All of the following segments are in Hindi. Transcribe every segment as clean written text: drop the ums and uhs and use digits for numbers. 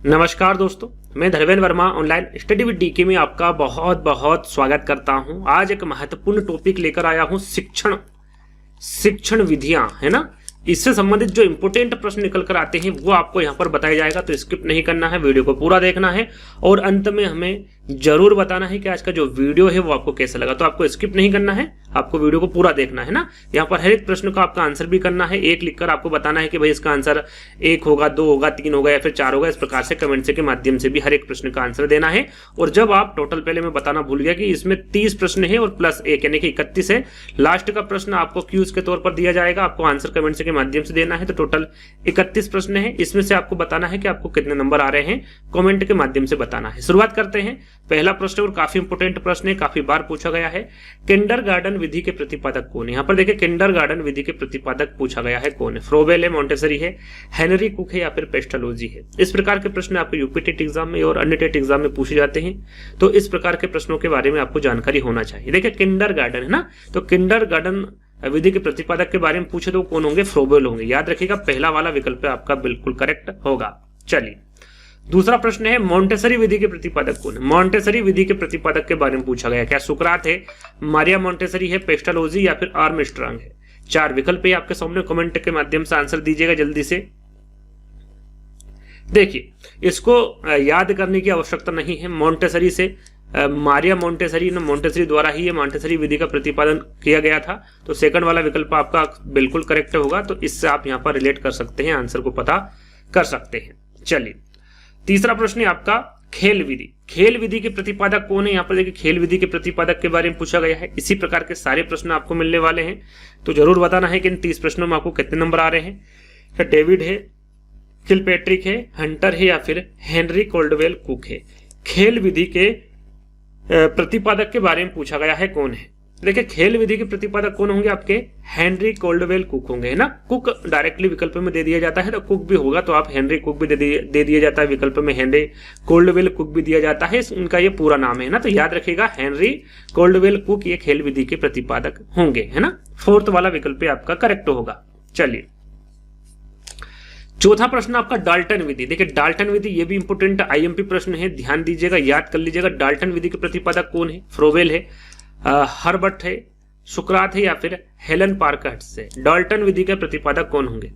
नमस्कार दोस्तों, मैं Dharmendra Verma online study with DK में आपका बहुत बहुत स्वागत करता हूं। आज एक महत्वपूर्ण टॉपिक लेकर आया हूं, शिक्षण विधियां, है ना। इससे संबंधित जो इंपोर्टेंट प्रश्न निकल कर आते हैं वो आपको यहाँ पर बताया जाएगा, तो स्किप नहीं करना है, वीडियो को पूरा देखना है और अंत में हमें जरूर बताना है कि आज का जो वीडियो है वो आपको कैसा लगा। तो आपको स्किप नहीं करना है, आपको वीडियो को पूरा देखना है ना। यहाँ पर हर एक प्रश्न का आपका आंसर भी करना है, एक लिखकर आपको बताना है कि भाई इसका आंसर 1 होगा, 2 होगा, 3 होगा या फिर 4 होगा। इस प्रकार से कमेंट के माध्यम से भी हर एक प्रश्न का आंसर देना है। और जब आप टोटल, पहले मैं बताना भूल गया कि इसमें 30 प्रश्न है और प्लस 1 यानी कि 31 है। लास्ट का प्रश्न आपको क्यूज के तौर पर दिया जाएगा, आपको आंसर कमेंट के माध्यम से देना है। तो टोटल 31 प्रश्न है, इसमें से आपको बताना है कि आपको कितने नंबर आ रहे हैं, कमेंट के माध्यम से बताना है। शुरुआत करते हैं। पहला प्रश्न और काफी इंपोर्टेंट प्रश्न है, काफी बार पूछा गया है। किंडरगार्टन विधि के प्रतिपादक कौन है? यहाँ पर देखिए, किंडरगार्टन विधि के प्रतिपादक पूछा गया है कौन है? फ्रोबेल है, मॉन्टेसरी है, हेनरी कुक है या फिर पेस्टालोजी है? इस प्रकार के प्रश्न आपको यूपी टेट एग्जाम में और अन्य टेट एग्जाम में पूछे जाते हैं, तो इस प्रकार के प्रश्नों के बारे में आपको जानकारी होना चाहिए। देखिए, किंडरगार्टन है ना, तो किंडरगार्टन विधि के प्रतिपादक के बारे में पूछे तो कौन होंगे? फ्रोबेल होंगे। याद रखिएगा, पहला वाला विकल्प आपका बिल्कुल करेक्ट होगा। चलिए, दूसरा प्रश्न है, मॉन्टेसरी विधि के प्रतिपादक कौन है? मॉन्टेसरी विधि के प्रतिपादक के बारे में पूछा गया। क्या सुकरात है, मारिया मॉन्टेसरी है, पेस्टालोजी या फिर आर्मस्ट्रांग है? 4 विकल्प है आपके सामने, कमेंट के माध्यम से आंसर दीजिएगा जल्दी से। देखिए, इसको याद करने की आवश्यकता नहीं है। मॉन्टेसरी से मारिया मॉन्टेसरी द्वारा ही ये मॉन्टेसरी विधि का प्रतिपादन किया गया था, तो सेकंड वाला विकल्प आपका बिल्कुल करेक्ट होगा। तो इससे आप यहाँ पर रिलेट कर सकते हैं, आंसर को पता कर सकते हैं। चलिए, तीसरा प्रश्न है आपका, खेल विधि। खेल विधि के प्रतिपादक कौन है? यहाँ पर देखिए, खेल विधि के प्रतिपादक के बारे में पूछा गया है। इसी प्रकार के सारे प्रश्न आपको मिलने वाले हैं, तो जरूर बताना है कि इन 30 प्रश्नों में आपको कितने नंबर आ रहे हैं। डेविड है, किलपैट्रिक है, हंटर है या फिर हेनरी कोल्डवेल कुक है? खेल विधि के प्रतिपादक के बारे में पूछा गया है कौन है? देखिए, खेल विधि के प्रतिपादक कौन होंगे आपके? हेनरी कोल्डवेल कुक होंगे, है ना। कुक डायरेक्टली विकल्प में दे दिया जाता है, तो कुक भी होगा, तो आप हेनरी कुक भी दे दिया जाता है विकल्प में, हेनरी कोल्डवेल कुक भी दिया जाता है, उनका ये पूरा नाम है ना। तो याद रखिएगा, हेनरी कोल्डवेल कुक ये खेल विधि के प्रतिपादक होंगे, है ना। 4th वाला विकल्प आपका करेक्ट होगा। चलिए, चौथा प्रश्न आपका, डाल्टन विधि। देखिए, डाल्टन विधि ये भी इंपोर्टेंट आईएमपी प्रश्न है, ध्यान दीजिएगा, याद कर लीजिएगा। डाल्टन विधि के प्रतिपादक कौन है? फ्रोबेल है, हर्बर्ट है, सुकरात है या फिर हेलन पार्कहर्ट्ज है? डाल्टन विधि के प्रतिपादक कौन होंगे?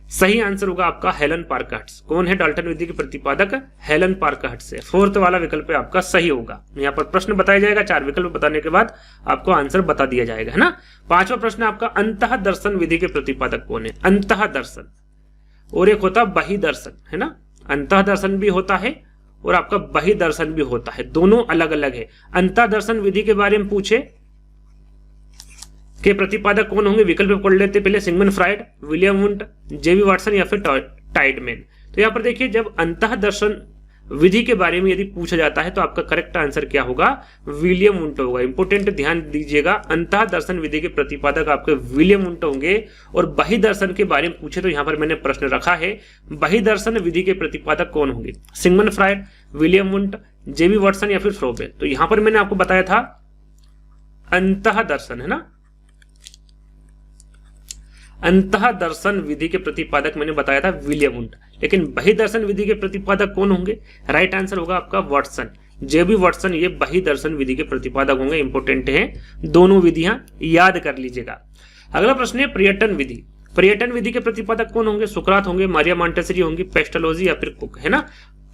सही आंसर होगा आपका हेलन पार्कहर्ट्ज। कौन है डाल्टन विधि के प्रतिपादक? हेलन पार्कहर्ट्ज है। 4th वाला विकल्प आपका सही होगा। यहाँ पर प्रश्न बताया जाएगा, 4 विकल्प बताने के बाद आपको आंसर बता दिया जाएगा, है ना। 5वां प्रश्न आपका, अंतः दर्शन विधि के प्रतिपादक कौन है? अंतः दर्शन और एक होता बहि दर्शन, है ना। अंतः दर्शन भी होता है और आपका बहि दर्शन भी होता है, दोनों अलग अलग है। अंतः दर्शन विधि के बारे में पूछे के प्रतिपादक कौन होंगे? विकल्प पढ़ लेते पहले। सिगमंड फ्राइड, विलियम वुंट, जेबी वाटसन या फिर टाइडमैन? तो यहाँ पर देखिए, जब अंतः दर्शन विधि के बारे में यदि पूछा जाता है तो आपका करेक्ट आंसर क्या होगा? विलियम वुंट होगा। इंपोर्टेंट, ध्यान दीजिएगा, अंतः दर्शन विधि के प्रतिपादक आपके विलियम वुंट होंगे। और बहि दर्शन के बारे में पूछे तो यहाँ पर मैंने प्रश्न रखा है, बहि दर्शन विधि के प्रतिपादक कौन होंगे? सिगमंड फ्राइड, विलियम वुंट, जेबी वाटसन या फिर फ्रोबेल? तो यहाँ पर मैंने आपको बताया था अंतः दर्शन, है ना। अंतः दर्शन विधि के प्रतिपादक मैंने बताया था विलियम वुंट, लेकिन बहि दर्शन विधि के प्रतिपादक कौन होंगे? राइट आंसर होगा आपका वाटसन, जेबी वाटसन, ये बहि दर्शन विधि के प्रतिपादक होंगे। इंपोर्टेंट है, दोनों विधियां याद कर लीजिएगा। अगला प्रश्न है, पर्यटन विधि। पर्यटन विधि के प्रतिपादक कौन होंगे? सुकरात होंगे, मारिया मॉन्टेसरी होंगी, पेस्टालोजी या फिर कुक, है ना।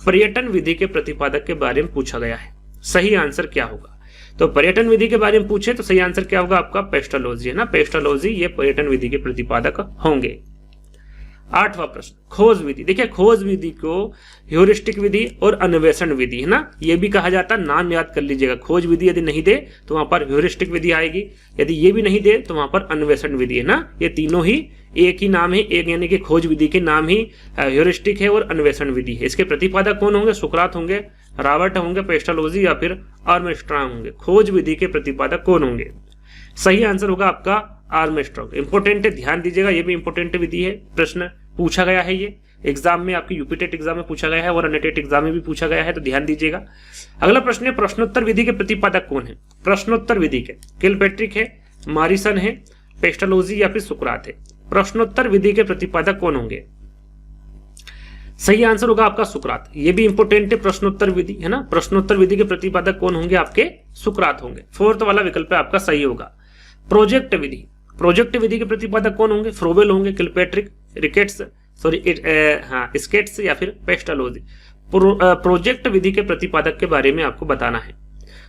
पर्यटन विधि के प्रतिपादक के बारे में पूछा गया है, सही आंसर क्या होगा? तो पर्यटन विधि के बारे में पूछे तो सही आंसर क्या होगा आपका? पेस्टालोजी, है ना। पेस्टालोजी ये पर्यटन विधि के प्रतिपादक होंगे। 8वां प्रश्न, खोज विधि। देखिए, खोज विधि को ह्यूरिस्टिक विधि और अन्वेषण विधि, है ना, ये भी कहा जाता है। नाम याद कर लीजिएगा। खोज विधि यदि नहीं दे तो वहां पर ह्यूरिस्टिक विधि आएगी, यदि ये भी नहीं दे तो वहां पर अन्वेषण विधि, है ना। ये तीनों ही एक ही नाम है, एक यानी कि खोज विधि के नाम ही ह्यूरिस्टिक है और अन्वेषण विधि है। इसके प्रतिपादक कौन होंगे? सुकरात होंगे, रॉबर्ट होंगे, पेस्टालोजी या फिर आर्मस्ट्रांग होंगे? खोज विधि के प्रतिपादक कौन होंगे? सही आंसर होगा आपका आर्मस्ट्रांग। इंपोर्टेंट है, ध्यान दीजिएगा, ये भी इंपोर्टेंट विधि है, प्रश्न पूछा गया है ये एग्जाम में, आपकी यूपी टेट एग्जाम में पूछा गया है और अन्य टेट एग्जाम में भी पूछा गया है, तो ध्यान दीजिएगा। अगला प्रश्न है, प्रश्नोत्तर विधि के प्रतिपादक कौन है? प्रश्नोत्तर विधि के किलपैट्रिक है, मॉरिसन है, पेस्टालोजी या फिर सुकरात है? प्रश्नोत्तर विधि के प्रतिपादक कौन होंगे? सही आंसर होगा आपका सुकरात। ये भी इंपोर्टेंट है, प्रश्नोत्तर विधि है ना, प्रश्नोत्तर विधि के प्रतिपादक कौन होंगे? आपके सुकरात होंगे। फोर्थ वाला विकल्प आपका सही होगा। प्रोजेक्ट विधि, प्रोजेक्ट विधि के प्रतिपादक कौन होंगे? फ्रोबेल होंगे, किलपैट्रिक, रिकेट्स, स्केट्स या फिर पेस्टालोजी। प्रोजेक्ट विधि के प्रतिपादक के बारे में आपको बताना है।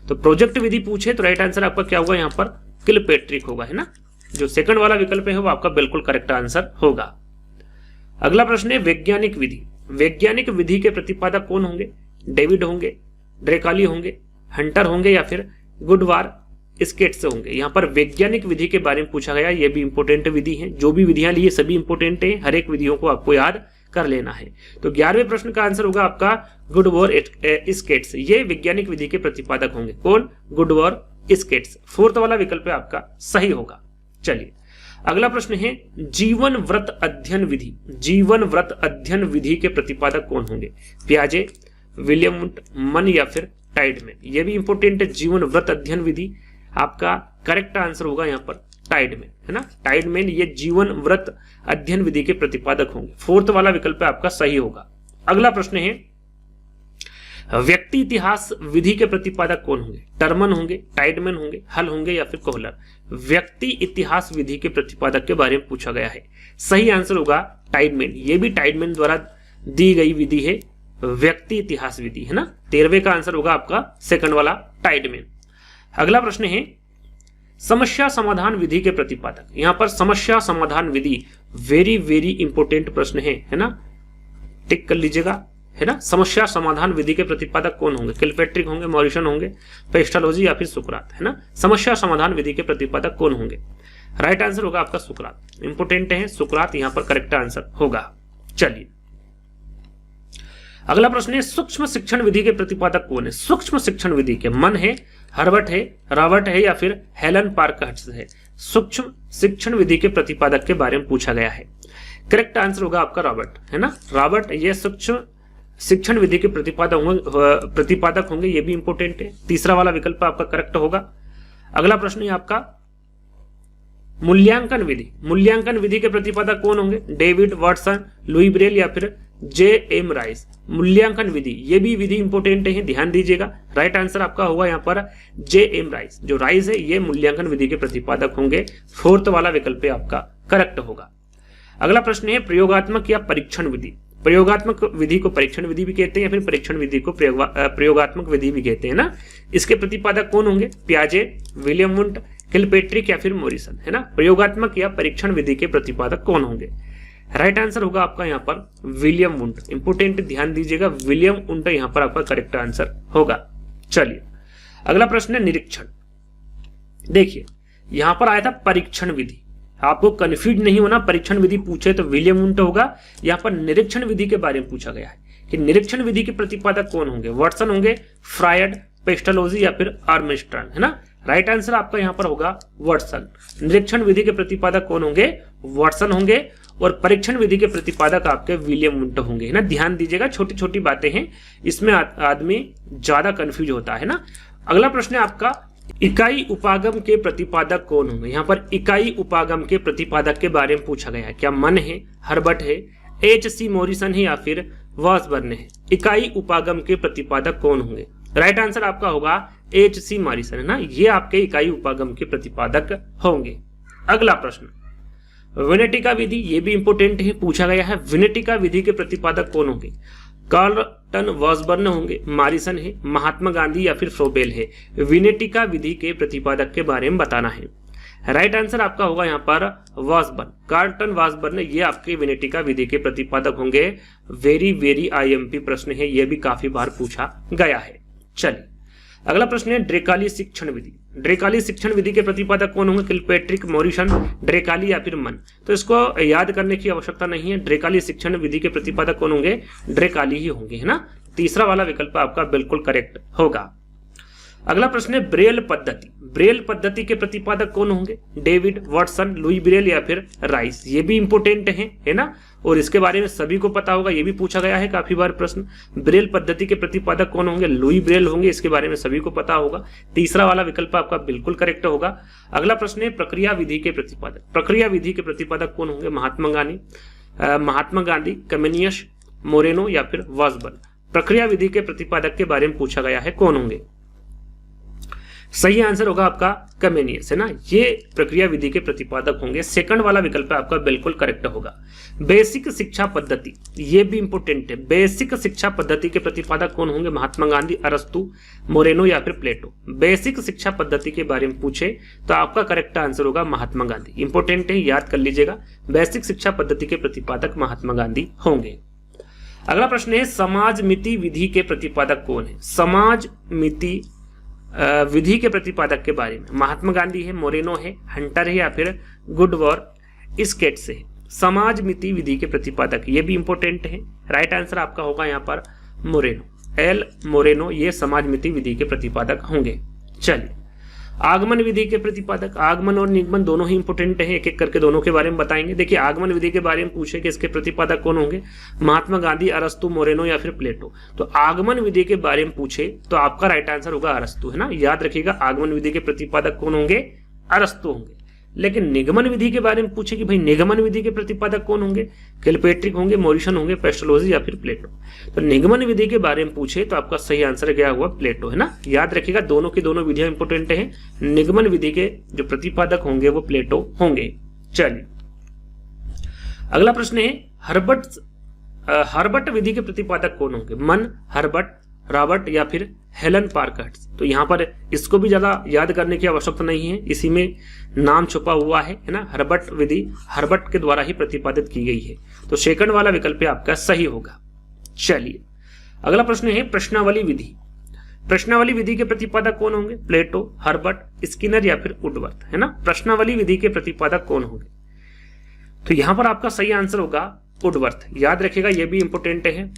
तो प्रोजेक्ट विधि पूछे तो राइट आंसर आपका क्या होगा? यहाँ पर किलपैट्रिक होगा, है ना। जो सेकंड वाला विकल्प है वो आपका बिल्कुल करेक्ट आंसर होगा। अगला प्रश्न है वैज्ञानिक विधि। वैज्ञानिक विधि के प्रतिपादक कौन होंगे? डेविड होंगे, ड्रेकाली होंगे, हंटर होंगे या फिर गुडवार स्केट्स होंगे। यहाँ पर वैज्ञानिक विधि के बारे में पूछा गया। ये भी इंपोर्टेंट विधि है। जो भी विधियां ली सभी इंपोर्टेंट है, हर एक विधियों को आपको याद कर लेना है। तो 11वें प्रश्न का आंसर होगा आपका गुडवार स्केट्स। ये वैज्ञानिक विधि के प्रतिपादक होंगे। कौन? गुडवार स्केट्स। फोर्थ वाला विकल्प आपका सही होगा। चलिए अगला प्रश्न है जीवन व्रत अध्ययन विधि। जीवन व्रत अध्ययन विधि के प्रतिपादक कौन होंगे? पियाजे, विलियम वुंट, मन या फिर टाइडमैन। ये भी इंपोर्टेंट है। जीवन व्रत अध्ययन विधि आपका करेक्ट आंसर होगा यहाँ पर टाइडमैन, है ना। टाइडमैन ये जीवन व्रत अध्ययन विधि के प्रतिपादक होंगे। फोर्थ वाला विकल्प आपका सही होगा। अगला प्रश्न है व्यक्ति इतिहास विधि के प्रतिपादक कौन होंगे? टर्मन होंगे, टाइडमैन होंगे, हल होंगे या फिर कोहलर। व्यक्ति इतिहास विधि के प्रतिपादक के बारे में पूछा गया है। सही आंसर होगा टाइडमैन। ये भी टाइडमैन द्वारा दी गई विधि है, व्यक्ति इतिहास विधि, है ना। 13वें का आंसर होगा आपका सेकंड वाला टाइडमैन। अगला प्रश्न है समस्या समाधान विधि के प्रतिपादक। यहां पर समस्या समाधान विधि वेरी वेरी इंपोर्टेंट प्रश्न है ना, टिक कर लीजिएगा, है ना। समस्या समाधान विधि के प्रतिपादक कौन होंगे? किलपैट्रिक होंगे, मॉरिसन होंगे, पेस्टालोजी या फिर सुकरात, है ना। समस्या समाधान विधि के प्रतिपादक कौन होंगे? राइट आंसर होगा आपका सुकरात। इंपोर्टेंट है सुकरात, यहां पर करेक्ट आंसर होगा। चलिए अगला प्रश्न है सूक्ष्म शिक्षण विधि के प्रतिपादक कौन है? सूक्ष्म शिक्षण विधि के मन है, हर्बर्ट है, रॉबर्ट है या फिर हेलन पार्कहर्स्ट है। सूक्ष्म शिक्षण विधि के प्रतिपादक के बारे में पूछा गया है। करेक्ट आंसर होगा आपका रॉबर्ट, है ना। रॉबर्ट ये सूक्ष्म शिक्षण विधि के प्रतिपादक होंगे। ये भी इंपोर्टेंट है। तीसरा वाला विकल्प आपका करेक्ट होगा। अगला प्रश्न है आपका मूल्यांकन विधि। मूल्यांकन विधि के प्रतिपादक कौन होंगे? डेविड वाटसन, लुई ब्रेल या फिर जे.एम. राइस। मूल्यांकन विधि ये भी विधि इंपोर्टेंट है, ध्यान दीजिएगा। राइट आंसर आपका होगा यहाँ पर जे.एम. राइस। जो राइस है ये मूल्यांकन विधि के प्रतिपादक होंगे। फोर्थ वाला विकल्प आपका करेक्ट होगा। अगला प्रश्न है प्रयोगात्मक या परीक्षण विधि। प्रयोगात्मक विधि को परीक्षण विधि भी कहते हैं या फिर परीक्षण विधि को प्रयोगात्मक विधि भी कहते हैं ना। इसके प्रतिपादक कौन होंगे? पियाजे, विलियम वुंट, किलपैट्रिक या फिर मॉरिसन, है ना। प्रयोगात्मक या परीक्षण विधि के प्रतिपादक कौन होंगे? राइट आंसर होगा आपका यहाँ पर विलियम वुंट। इंपोर्टेंट ध्यान दीजिएगा, विलियम वुंट यहाँ पर आपका करेक्ट आंसर होगा। चलिए अगला प्रश्न है निरीक्षण। देखिए यहां पर आया था परीक्षण विधि, आपको कंफ्यूज नहीं होना। परीक्षण विधि पूछे तो विलियम वुंट होगा। यहाँ पर निरीक्षण विधि के बारे में पूछा गया है कि निरीक्षण विधि के प्रतिपादक कौन होंगे? वाटसन होंगे, फ्रायड, पेस्टालोजी या फिर आर्मस्ट्रांग, है ना। राइट आंसर आपका यहाँ पर होगा वाटसन। निरीक्षण विधि के प्रतिपादक कौन होंगे? वाटसन होंगे। और परीक्षण विधि के प्रतिपादक आपके विलियम वुंट होंगे, है ना। ध्यान दीजिएगा, छोटी छोटी बातें हैं, इसमें आदमी ज्यादा कंफ्यूज होता है ना। अगला प्रश्न है आपका इकाई उपागम के प्रतिपादक कौन होंगे? यहाँ पर इकाई उपागम के प्रतिपादक के बारे में पूछा गया है। क्या मन है, हर्बर्ट है, H.C. मॉरिसन है या फिर वॉसबर्न है। इकाई उपागम के प्रतिपादक कौन होंगे? राइट आंसर आपका होगा H.C. मॉरिसन, है ना। ये आपके इकाई उपागम के प्रतिपादक होंगे। अगला प्रश्न विनेटिका विधि, ये भी इंपोर्टेंट है, पूछा गया है। विनेटिका विधि के प्रतिपादक कौन होंगे? कार्लटन वॉसबर्न होंगे, मॉरिसन है, महात्मा गांधी या फिर फ्रोबेल है। विनेटिका विधि के प्रतिपादक के बारे में बताना है। राइट आंसर आपका होगा यहाँ पर वॉसबर्न। कार्लटन वॉसबर्न ये आपके विनेटिका विधि के प्रतिपादक होंगे। वेरी वेरी IMP प्रश्न है, ये भी काफी बार पूछा गया है। चलिए अगला प्रश्न है ड्रेकाली शिक्षण विधि। ड्रेकाली शिक्षण विधि के प्रतिपादक कौन होंगे? किलपैट्रिक, मॉरिसन, ड्रेकाली या फिर मन। तो इसको याद करने की आवश्यकता नहीं है। ड्रेकाली शिक्षण विधि के प्रतिपादक कौन होंगे? ड्रेकाली ही होंगे, है ना। तीसरा वाला विकल्प आपका बिल्कुल करेक्ट होगा। अगला प्रश्न है ब्रेल पद्धति। ब्रेल पद्धति के प्रतिपादक कौन होंगे? डेविड, वाटसन, लुई ब्रेल या फिर राइस। ये भी इंपोर्टेंट है ना। और इसके बारे में सभी को पता होगा, ये भी पूछा गया है काफी बार प्रश्न। ब्रेल पद्धति के प्रतिपादक कौन होंगे? लुई ब्रेल होंगे, इसके बारे में सभी को पता होगा। तीसरा वाला विकल्प आपका बिल्कुल करेक्ट होगा। अगला प्रश्न है प्रक्रिया विधि के प्रतिपादक। प्रक्रिया विधि के प्रतिपादक कौन होंगे? महात्मा गांधी, कमेनियस, मोरेनो या फिर वासबर्ग। प्रक्रिया विधि के प्रतिपादक के बारे में पूछा गया है, कौन होंगे? सही आंसर होगा आपका कमेनियस, है ना, ये प्रक्रिया विधि के प्रतिपादक होंगे। सेकंड वाला विकल्प आपका बिल्कुल करेक्ट होगा। बेसिक शिक्षा पद्धति, ये भी इंपोर्टेंट है। बेसिक शिक्षा पद्धति के प्रतिपादक कौन होंगे? महात्मा गांधी, अरस्तु, मोरेनो या फिर प्लेटो। बेसिक शिक्षा पद्धति के बारे में पूछे तो आपका करेक्ट आंसर होगा महात्मा गांधी। इंपोर्टेंट है, याद कर लीजिएगा। बेसिक शिक्षा पद्धति के प्रतिपादक महात्मा गांधी होंगे। अगला प्रश्न है, समाज मिति विधि के प्रतिपादक कौन है? समाज मिति विधि के प्रतिपादक के बारे में महात्मा गांधी है, मोरेनो है, हंटर है या फिर गुडवर्थ स्केट्स है। समाज मिति विधि के प्रतिपादक, ये भी इंपोर्टेंट है। राइट आंसर आपका होगा यहाँ पर मोरेनो, एल मोरेनो, ये समाज मिति विधि के प्रतिपादक होंगे। चलिए, आगमन विधि के प्रतिपादक, आगमन और निगमन दोनों ही इंपोर्टेंट हैं, एक एक करके दोनों के बारे में बताएंगे। देखिए, आगमन विधि के बारे में पूछे कि इसके प्रतिपादक कौन होंगे? महात्मा गांधी, अरस्तु, मोरेनो या फिर प्लेटो। तो आगमन विधि के बारे में पूछे तो आपका राइट आंसर होगा अरस्तु, है ना, याद रखिएगा। आगमन विधि के प्रतिपादक कौन होंगे? अरस्तु होंगे। लेकिन निगमन विधि के बारे में पूछे कि भाई निगमन विधि के प्रतिपादक कौन होंगे? किलपेट्रिक होंगे, मोरिसन होंगे, पेस्टलोजी या फिर प्लेटो। तो निगमन विधि के बारे में पूछे तो आपका सही आंसर क्या हुआ? प्लेटो, है ना, याद रखिएगा। दोनों की दोनों विधियां इंपोर्टेंट है। निगमन विधि के जो प्रतिपादक होंगे वो प्लेटो होंगे। चलिए, अगला प्रश्न है, हर्बट विधि के प्रतिपादक कौन होंगे? मन, हर्बट, रॉबर्ट या फिर हेलन पार्कर्ट्स। तो यहाँ पर इसको भी ज्यादा याद करने की आवश्यकता नहीं है, इसी में नाम छुपा हुआ है ना। हर्बट विधि हर्बट के द्वारा ही प्रतिपादित की गई है। तो सेकंड वाला विकल्प आपका सही होगा। चलिए, अगला प्रश्न है, प्रश्नावली विधि। प्रश्नावली विधि के प्रतिपादक कौन होंगे? प्लेटो, हर्बट, स्किनर या फिर वुडवर्थ, है ना। प्रश्नावली विधि के प्रतिपादक कौन होंगे? तो यहां पर आपका सही आंसर होगा वुडवर्थ, याद रखिएगा। यह भी इंपोर्टेंट है,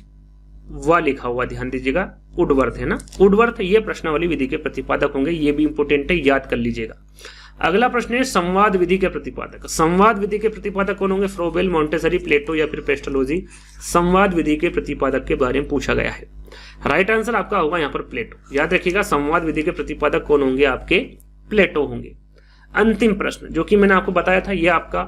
वह लिखा हुआ ध्यान दीजिएगा, वुडवर्थ, है ना। वुडवर्थ ये प्रश्नावली विधि के प्रतिपादक होंगे, ये भी इंपोर्टेंट है, याद कर लीजिएगा। अगला प्रश्न है, संवाद विधि के प्रतिपादक। संवाद विधि के प्रतिपादक कौन होंगे? फ्रोबेल, मोंटेसरी, प्लेटो या फिर पेस्टलोजी। संवाद विधि के प्रतिपादक के बारे में पूछा गया है। राइट आंसर आपका होगा यहाँ पर प्लेटो, याद रखिएगा। संवाद विधि के प्रतिपादक कौन होंगे? आपके प्लेटो होंगे। अंतिम प्रश्न जो कि मैंने आपको बताया था, यह आपका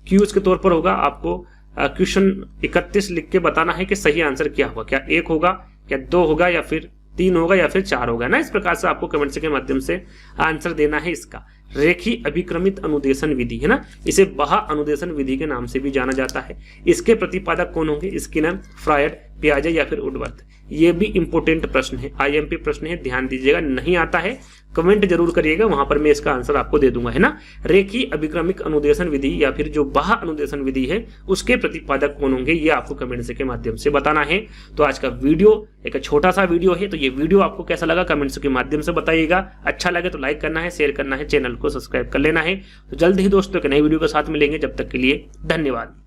क्यूज के तौर पर होगा। आपको क्वेश्चन 31 लिख के बताना है कि सही आंसर क्या होगा, क्या 1 होगा, क्या 2 होगा या फिर 3 होगा या फिर 4 होगा ना। इस प्रकार से आपको कमेंट्स के माध्यम से आंसर देना है इसका। रेखी अभिक्रमित अनुदेशन विधि, है ना, इसे बहा अनुदेशन विधि के नाम से भी जाना जाता है। इसके प्रतिपादक कौन होंगे? स्किनर, फ्रायड, पियाजे या फिर वुडवर्थ। ये भी इंपोर्टेंट प्रश्न है, आईएमपी प्रश्न है, ध्यान दीजिएगा। नहीं आता है कमेंट जरूर करिएगा, वहां पर मैं इसका आंसर आपको दे दूंगा, है ना। रेखी अभिक्रमिक अनुदेशन विधि या फिर जो बाह्य अनुदेशन विधि है उसके प्रतिपादक कौन होंगे, ये आपको कमेंट्स के माध्यम से बताना है। तो आज का वीडियो एक छोटा सा वीडियो है, तो ये वीडियो आपको कैसा लगा कमेंट्स के माध्यम से बताइएगा। अच्छा लगे तो लाइक करना है, शेयर करना है, चैनल को सब्सक्राइब कर लेना है। तो जल्द ही दोस्तों एक नई वीडियो के साथ मिलेंगे, जब तक के लिए धन्यवाद।